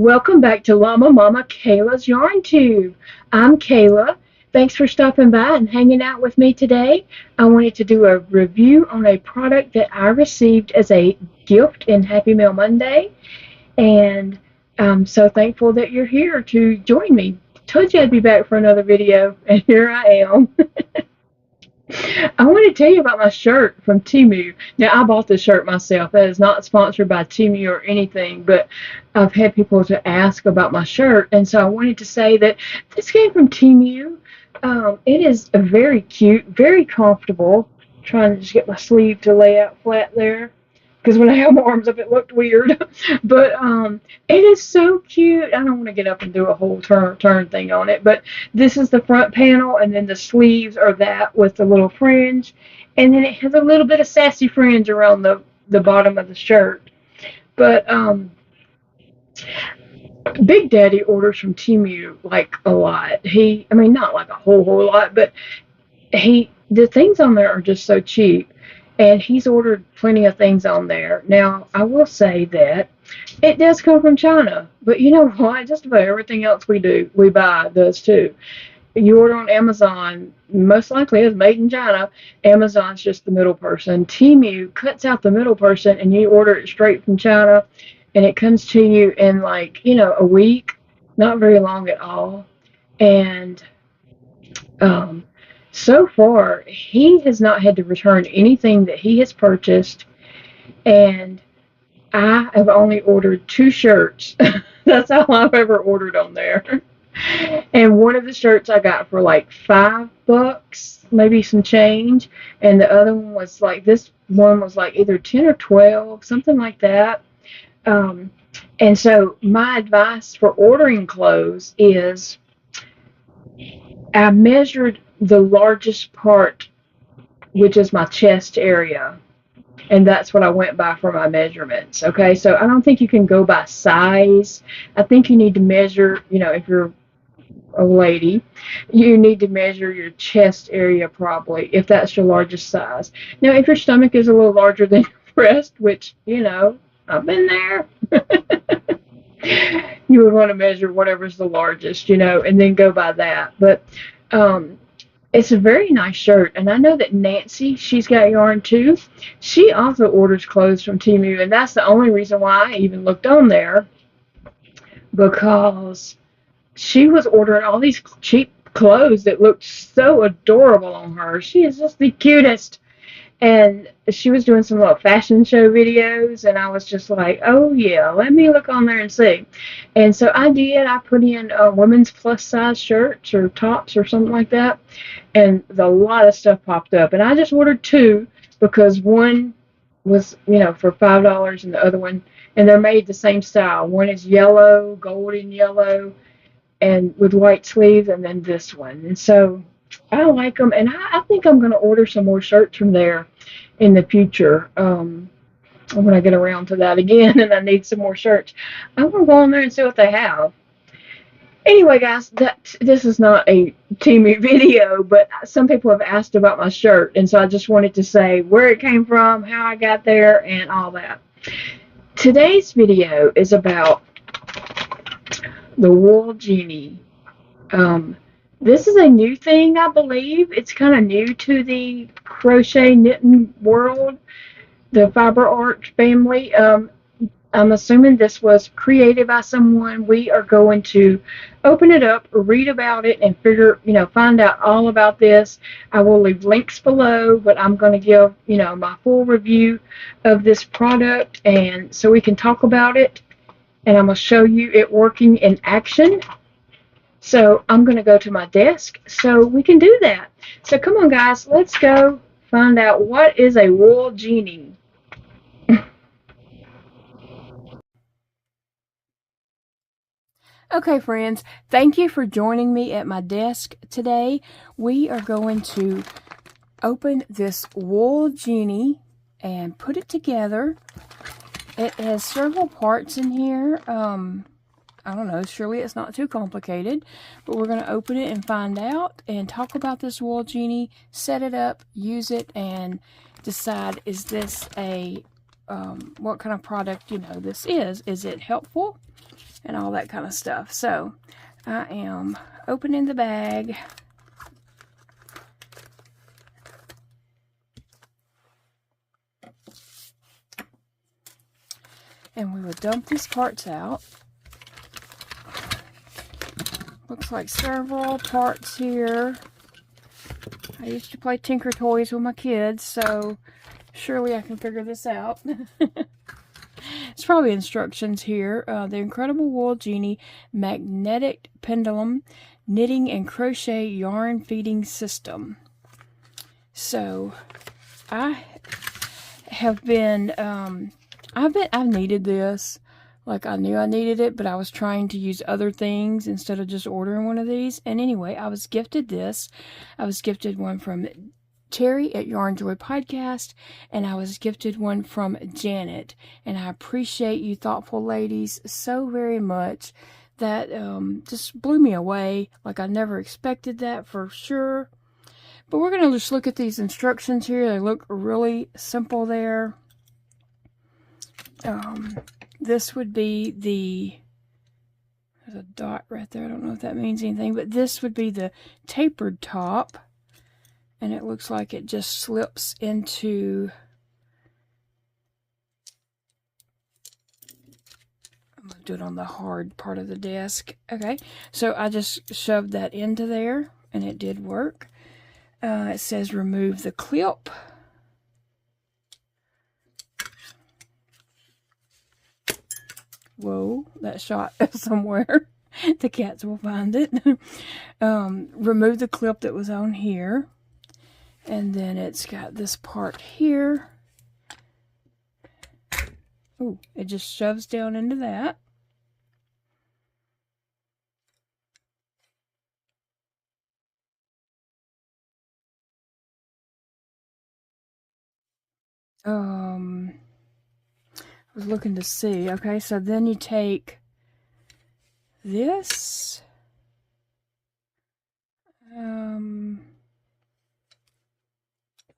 Welcome back to Llama Mama Kayla's Yarn Tube. I'm Kayla. Thanks for stopping by and hanging out with me today. I wanted to do a review on a product that I received as a gift in Happy Mail Monday, and I'm so thankful that you're here to join me. Told you I'd be back for another video, and here I am. I want to tell you about my shirt from Temu. Now, I bought this shirt myself. That is not sponsored by Temu or anything, but I've had people to ask about my shirt, and so I wanted to say that this came from Temu. It is very cute, very comfortable. I'm trying to just get my sleeve to lay out flat there, because when I have my arms up, it looked weird. But it is so cute. I don't want to get up and do a whole turn thing on it, but this is the front panel, and then the sleeves are that with the little fringe, and then it has a little bit of sassy fringe around the bottom of the shirt. But Big Daddy orders from Temu like a lot. I mean, not like a whole lot, but the things on there are just so cheap, and he's ordered plenty of things on there. Now, I will say that it does come from China, but you know what? Just about everything else we buy does too. You order on Amazon, most likely it's made in China. Amazon's just the middle person. Temu cuts out the middle person, and you order it straight from China, and it comes to you in a week, not very long at all. And so far, he has not had to return anything that he has purchased, and I have only ordered 2 shirts. That's all I've ever ordered on there. And one of the shirts I got for like $5, maybe some change, and the other one was like this one was like either 10 or 12, something like that. And so my advice for ordering clothes is I measured the largest part, which is my chest area, and that's what I went by for my measurements. Okay, so I don't think you can go by size. I think you need to measure, if you're a lady, you need to measure your chest area probably, if that's your largest size. Now, if your stomach is a little larger than your breast, which, I've been there, you would want to measure whatever's the largest, and then go by that. But it's a very nice shirt, and I know that Nancy, she's got yarn too. She also orders clothes from Temu, and that's the only reason why I even looked on there, because she was ordering all these cheap clothes that looked so adorable on her. She is just the cutest. And she was doing some little fashion show videos, and I was just like, oh yeah, let me look on there and see. And so I did. I put in women's plus size shirts or tops or something like that, and a lot of stuff popped up. And I just ordered 2 because one was, for $5, and the other one, and they're made the same style. One is yellow, golden yellow, and with white sleeves, and then this one. And so I like them, and I think I'm going to order some more shirts from there in the future. When I get around to that again and I need some more shirts, I'm going to go on there and see what they have. Anyway, guys, this is not a Temu video, but some people have asked about my shirt, and so I just wanted to say where it came from, how I got there, and all that. Today's video is about the Wool Jeanie. This is a new thing, I believe. It's kind of new to the crochet knitting world, the fiber art family. I'm assuming this was created by someone. We are going to open it up, read about it, and find out all about this. I will leave links below, but I'm going to give, my full review of this product, and so we can talk about it, and I'm going to show you it working in action. So I'm going to go to my desk so we can do that. So come on, guys, let's go find out what is a Wool Jeanie. Okay, friends, thank you for joining me at my desk today. We are going to open this Wool Jeanie and put it together. It has several parts in here. I don't know, surely it's not too complicated, but we're going to open it and find out and talk about this Wool Jeanie, set it up, use it, and decide, is this a, what kind of product, this is. Is it helpful? and all that kind of stuff. So I am opening the bag. And we will dump these parts out. Looks like several parts here. I used to play Tinker Toys with my kids, so surely I can figure this out. It's probably instructions here. The Incredible Wool Jeanie Magnetic Pendulum Knitting and Crochet Yarn Feeding System. So, I have been, I've needed this. Like, I knew I needed it, but I was trying to use other things instead of just ordering one of these. And anyway, I was gifted this. I was gifted one from Terry at Yarn Joy Podcast, and I was gifted one from Janet. And I appreciate you thoughtful ladies so very much. That just blew me away. Like, I never expected that for sure. But we're going to just look at these instructions here. They look really simple there. This would be there's a dot right there. I don't know if that means anything, but this would be the tapered top. And it looks like it just slips into, I'm going to do it on the hard part of the desk. Okay, so I just shoved that into there, and it did work. It says remove the clip. Whoa, that shot somewhere. The cats will find it. Remove the clip that was on here. And then it's got this part here. Ooh, it just shoves down into that. I was looking to see. Okay, so then you take this. I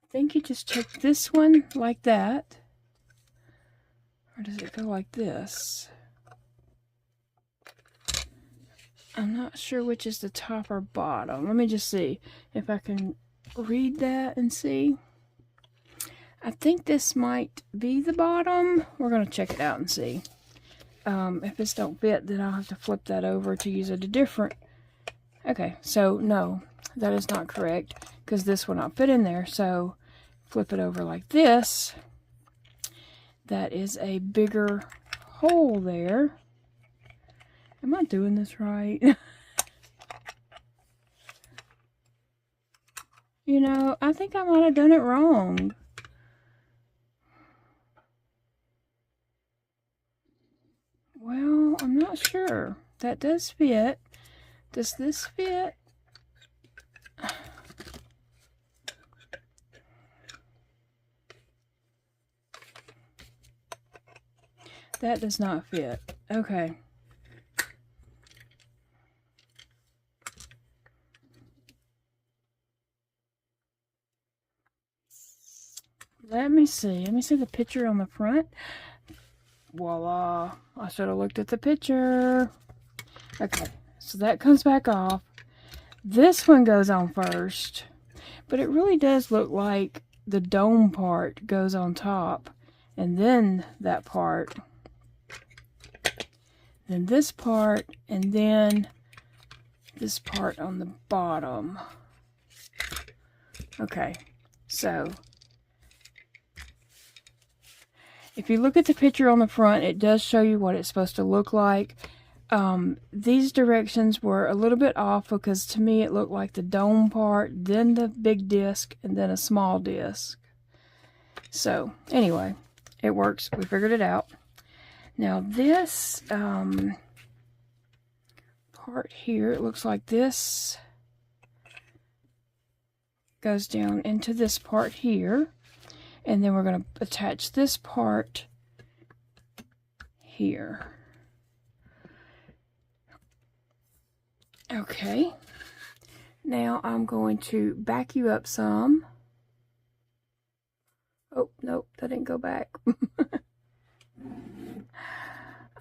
think you just take this one like that. Or does it go like this? I'm not sure which is the top or bottom. Let me just see if I can read that and see. I think this might be the bottom. We're going to check it out and see. If this don't fit, then I'll have to flip that over to use a different. Okay, so no, that is not correct, because this will not fit in there. So flip it over like this. That is a bigger hole there. Am I doing this right? You know, I think I might have done it wrong. Well, I'm not sure. That does fit. Does this fit? That does not fit. Okay. Let me see. Let me see the picture on the front. Voila. I should have looked at the picture. Okay. So that comes back off. This one goes on first. But it really does look like the dome part goes on top. And then that part. Then this part. And then this part on the bottom. Okay. So if you look at the picture on the front, it does show you what it's supposed to look like. These directions were a little bit off because to me it looked like the dome part, then the big disc, and then a small disc. So anyway, it works. We figured it out. Now this part here, it looks like this goes down into this part here. And then we're going to attach this part here. Okay. Now I'm going to back you up some. Oh, nope, that didn't go back.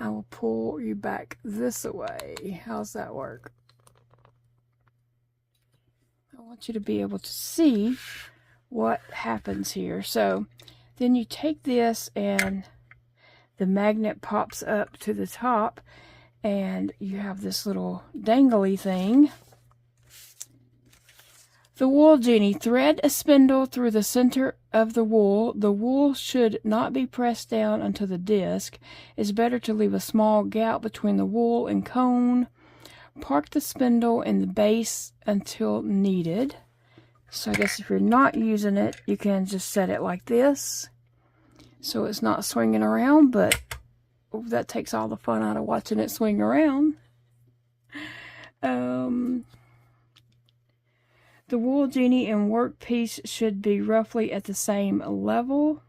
I will pull you back this way. How's that work? I want you to be able to see what happens here. So then you take this and the magnet pops up to the top and you have this little dangly thing. The Wool Jeanie. Thread a spindle through the center of the wool. The wool should not be pressed down onto the disc. It's better to leave a small gap between the wool and cone. Park the spindle in the base until needed. So I guess if you're not using it, you can just set it like this, so it's not swinging around, but that takes all the fun out of watching it swing around. The Wool Jeanie and workpiece should be roughly at the same level.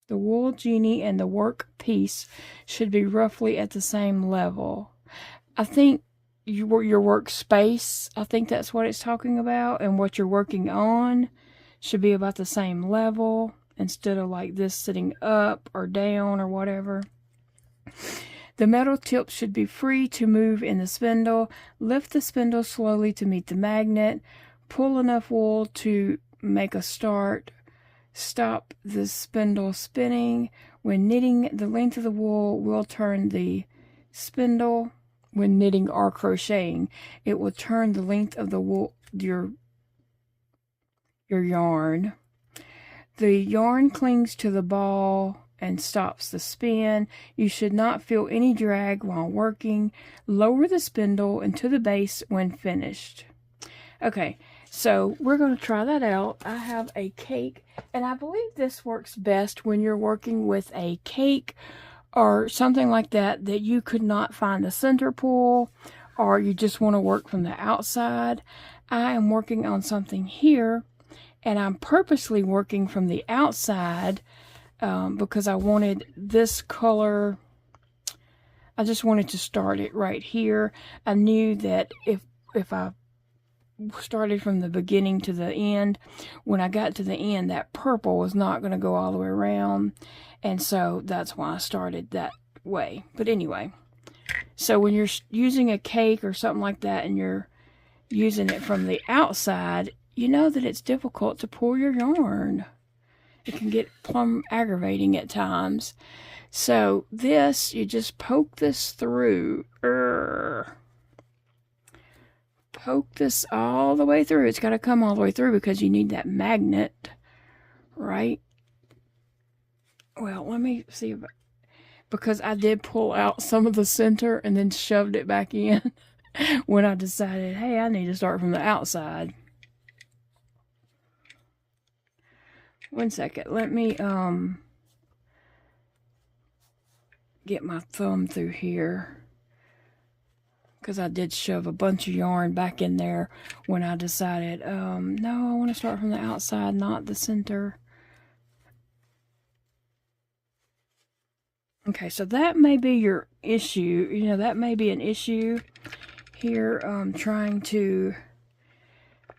The Wool Jeanie and the workpiece should be roughly at the same level. I think your workspace, I think that's what it's talking about, and what you're working on should be about the same level instead of like this sitting up or down or whatever. The metal tip should be free to move in the spindle. Lift the spindle slowly to meet the magnet. Pull enough wool to make a start. Stop the spindle spinning. When knitting, the length of the wool will turn the spindle. When knitting or crocheting, it will turn the length of the wool, your yarn. The yarn clings to the ball and stops the spin. You should not feel any drag while working. Lower the spindle into the base when finished. Okay, so we're going to try that out. I have a cake, and I believe this works best when you're working with a cake or something like that, that you could not find a center pull, or you just want to work from the outside. I am working on something here, and I'm purposely working from the outside because I wanted this color. I just wanted to start it right here. I knew that if I started from the beginning to the end, when I got to the end, that purple was not going to go all the way around, and so that's why I started that way. But anyway, so when you're using a cake or something like that and you're using it from the outside, you know that it's difficult to pull your yarn. It can get plumb aggravating at times. So this, you just poke this through. Poke this all the way through. It's got to come all the way through because you need that magnet, right? Well, let me see if because I did pull out some of the center and then shoved it back in when I decided, hey, I need to start from the outside. One second. Let me get my thumb through here, because I did shove a bunch of yarn back in there when I decided, no, I want to start from the outside, not the center. Okay, so that may be your issue. You know, that may be an issue here, trying to,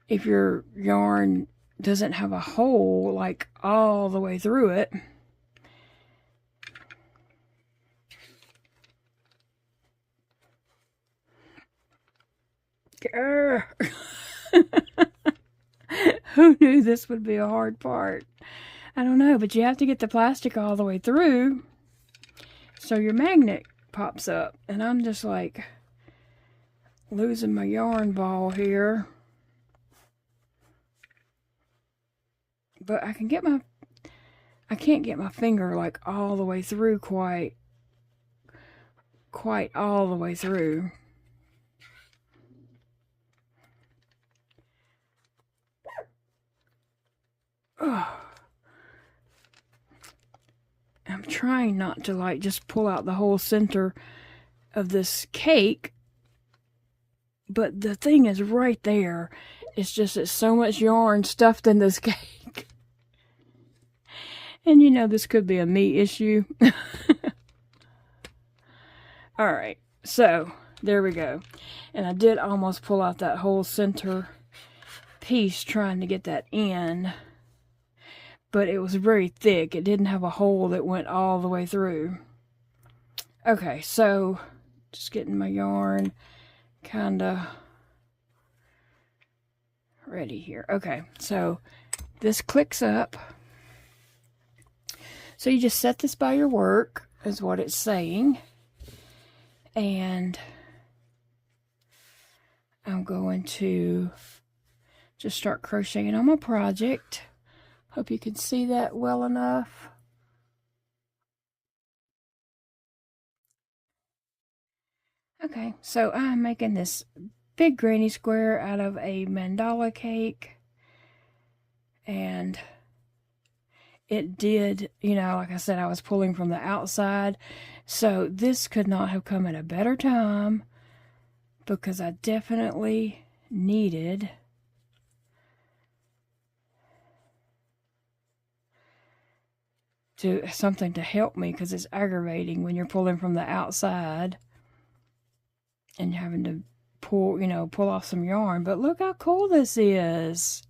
if your yarn doesn't have a hole like all the way through it. Who knew this would be a hard part? I don't know, but you have to get the plastic all the way through so your magnet pops up. And I'm just like losing my yarn ball here. But I can't get my finger like all the way through quite all the way through. Oh. I'm trying not to like just pull out the whole center of this cake, but the thing is right there. It's just it's so much yarn stuffed in this cake. And you know this could be a me issue. Alright, so there we go. And I did almost pull out that whole center piece trying to get that in. but it was very thick. It didn't have a hole that went all the way through. Okay, so just getting my yarn kind of ready here. Okay, so this clicks up. So you just set this by your work, is what it's saying. And I'm going to just start crocheting on my project. Hope you can see that well enough. Okay, so I'm making this big granny square out of a mandala cake. And it did, you know, like I said, I was pulling from the outside. So this could not have come at a better time, because I definitely needed something to help me, because it's aggravating when you're pulling from the outside and having to pull, you know, pull off some yarn. But look how cool this is.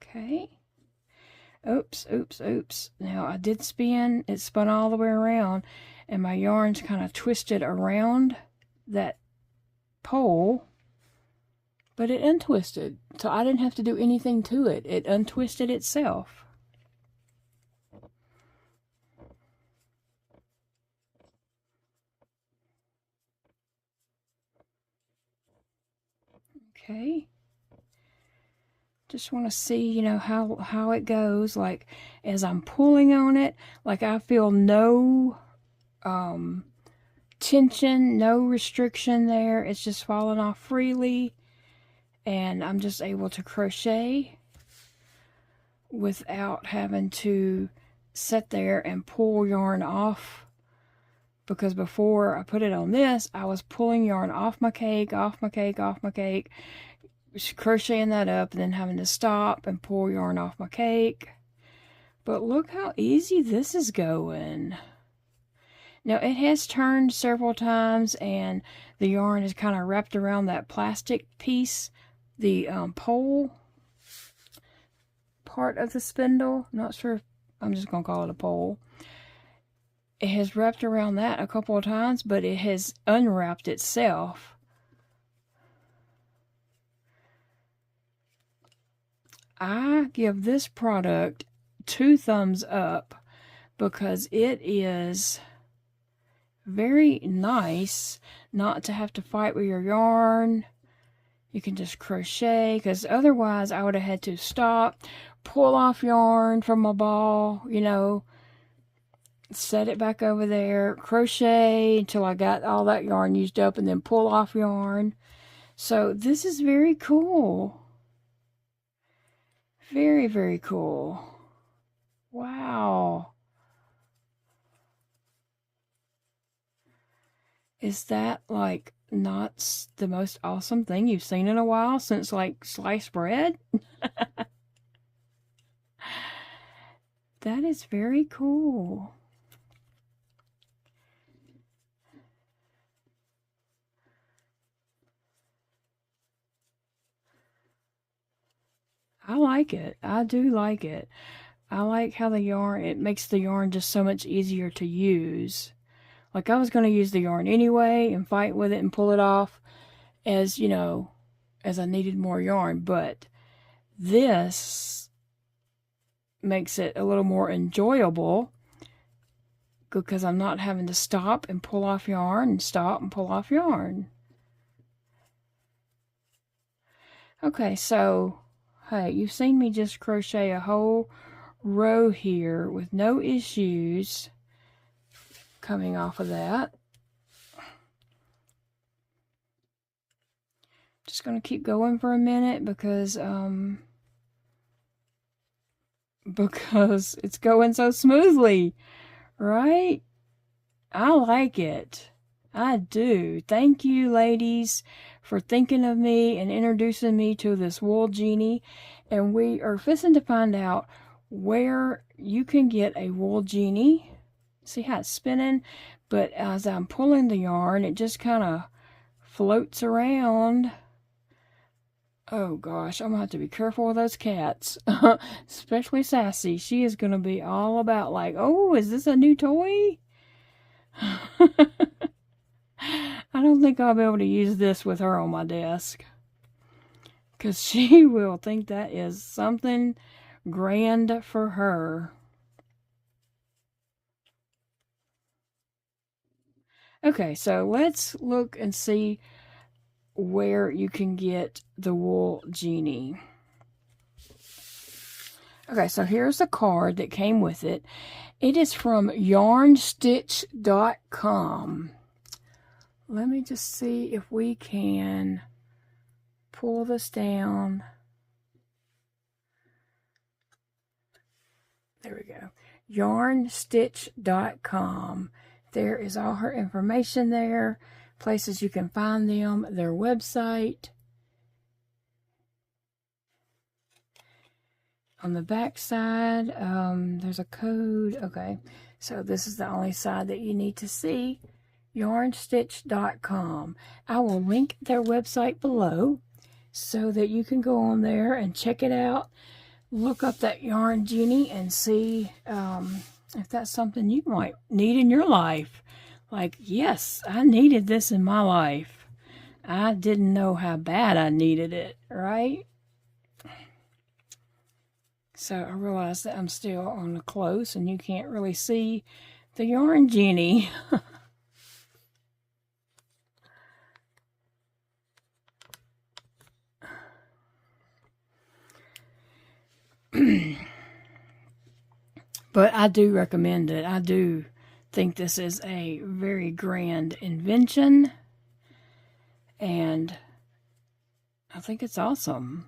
Okay. Oops, oops, oops. Now I did spin, it spun all the way around, and my yarn's kind of twisted around that pole, but it untwisted. So I didn't have to do anything to it. It untwisted itself. Okay. Just want to see, you know, how it goes. Like, as I'm pulling on it, like I feel no tension, no restriction there. It's just falling off freely, and I'm just able to crochet without having to sit there and pull yarn off. Because before I put it on this, I was pulling yarn off my cake, off my cake, off my cake, crocheting that up, and then having to stop and pull yarn off my cake. But look how easy this is going. Now, it has turned several times, and the yarn is kind of wrapped around that plastic piece, the pole part of the spindle. I'm not sure if I'm just going to call it a pole. It has wrapped around that a couple of times, but it has unwrapped itself. I give this product 2 thumbs up, because it is very nice not to have to fight with your yarn. You can just crochet, because otherwise I would have had to stop, pull off yarn from my ball, you know, set it back over there, crochet until I got all that yarn used up, and then pull off yarn. So this is very cool. Very, very cool. Wow. Is that like not the most awesome thing you've seen in a while, since like sliced bread? That is very cool. I like it. I do like it. I like how the yarn, it makes the yarn just so much easier to use. Like, I was going to use the yarn anyway and fight with it and pull it off as, you know, as I needed more yarn. But this makes it a little more enjoyable, because I'm not having to stop and pull off yarn and stop and pull off yarn. Okay, so, hey, you've seen me just crochet a whole row here with no issues coming off of that. Just going to keep going for a minute, because it's going so smoothly, right? I like it. I do. Thank you, ladies, for thinking of me and introducing me to this Wool Jeanie. And we are fixing to find out where you can get a Wool Jeanie. See how it's spinning? But as I'm pulling the yarn, it just kind of floats around Oh gosh, I'm gonna have to be careful with those cats. Especially Sassy. She is gonna be all about like, oh, is this a new toy? I don't think I'll be able to use this with her on my desk. Because she will think that is something grand for her. Okay, so let's look and see where you can get the Wool Jeanie. Okay, so here's the card that came with it. It is from yarnstitch.com. Let me just see if we can pull this down. There we go. Yarnstitch.com. There is all her information there, places you can find them, their website. On the back side, there's a code. Okay, so this is the only side that you need to see. Yarnstitch.com. I will link their website below so that you can go on there and check it out. Look up that Yarn Jeanie and see if that's something you might need in your life. Like, yes, I needed this in my life. I didn't know how bad I needed it, right? So I realize that I'm still on the close and you can't really see the Yarn Jeanie. But I do recommend it. I do think this is a very grand invention. And I think it's awesome.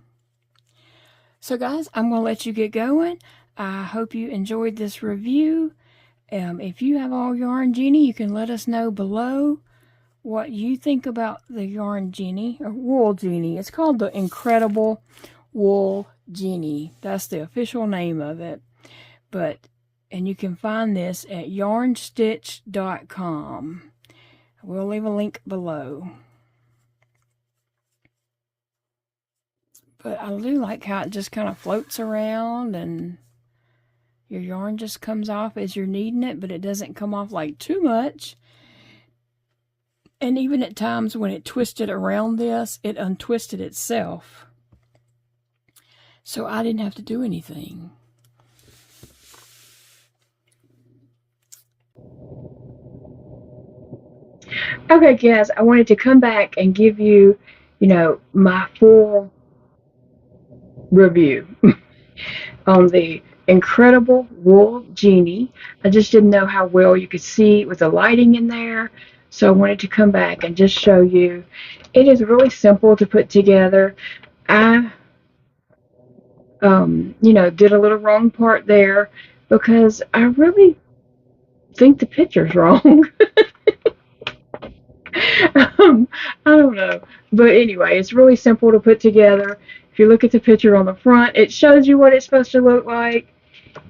So guys, I'm going to let you get going. I hope you enjoyed this review. If you have all Yarn Jeanie, you can let us know below what you think about the Yarn Jeanie, or Wool Jeanie. It's called the Incredible Wool Jeanie. That's the official name of it. And you can find this at yarnstitch.com. We'll leave a link below. But I do like how it just kind of floats around and your yarn just comes off as you're kneading it, but it doesn't come off like too much. And even at times when it twisted around this, it untwisted itself. So I didn't have to do anything. Okay, guys, I wanted to come back and give you, my full review on the Incredible Wool Jeanie. I just didn't know how well you could see with the lighting in there, so I wanted to come back and just show you. It is really simple to put together. I, did a little wrong part there because I really think the picture's wrong. I don't know. But anyway, it's really simple to put together. If you look at the picture on the front, it shows you what it's supposed to look like.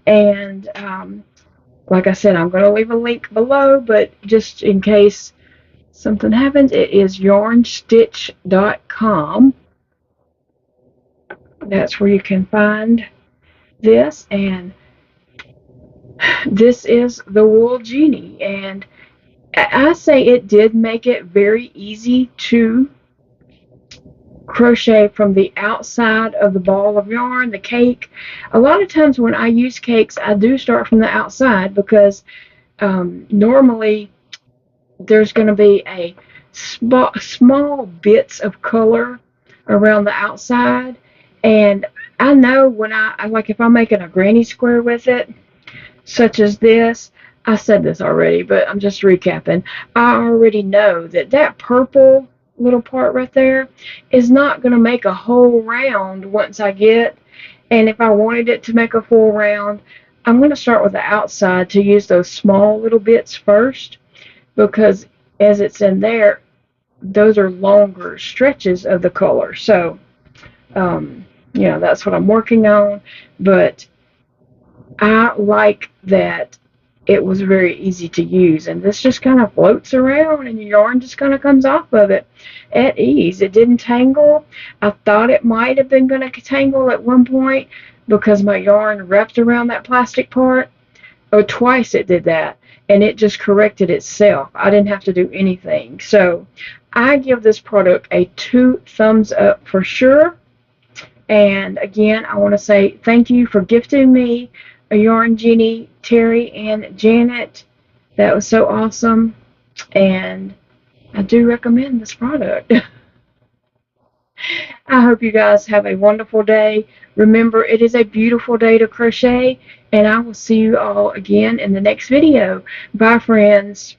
And like I said, I'm going to leave a link below, but just in case something happens, it is yarnstitch.com. That's where you can find this. And this is the Wool Jeanie. And I say it did make it very easy to crochet from the outside of the ball of yarn, the cake. A lot of times when I use cakes, I do start from the outside because normally there's going to be a small bits of color around the outside. And I know when like if I'm making a granny square with it, such as this, I said this already, but I'm just recapping. I already know that purple little part right there is not going to make a whole round once I get. And if I wanted it to make a full round, I'm going to start with the outside to use those small little bits first, because as it's in there, those are longer stretches of the color. So, that's what I'm working on. But I like that it was very easy to use. And this just kind of floats around and your yarn just kind of comes off of it at ease. It didn't tangle. I thought it might have been going to tangle at one point because my yarn wrapped around that plastic part. Oh, twice it did that, and it just corrected itself. I didn't have to do anything. So I give this product a 2 thumbs up for sure. And again, I want to say thank you for gifting me a Yarn Jeanie, Terry and Janet. That was so awesome. And I do recommend this product. I hope you guys have a wonderful day. Remember, it is a beautiful day to crochet. And I will see you all again in the next video. Bye, friends.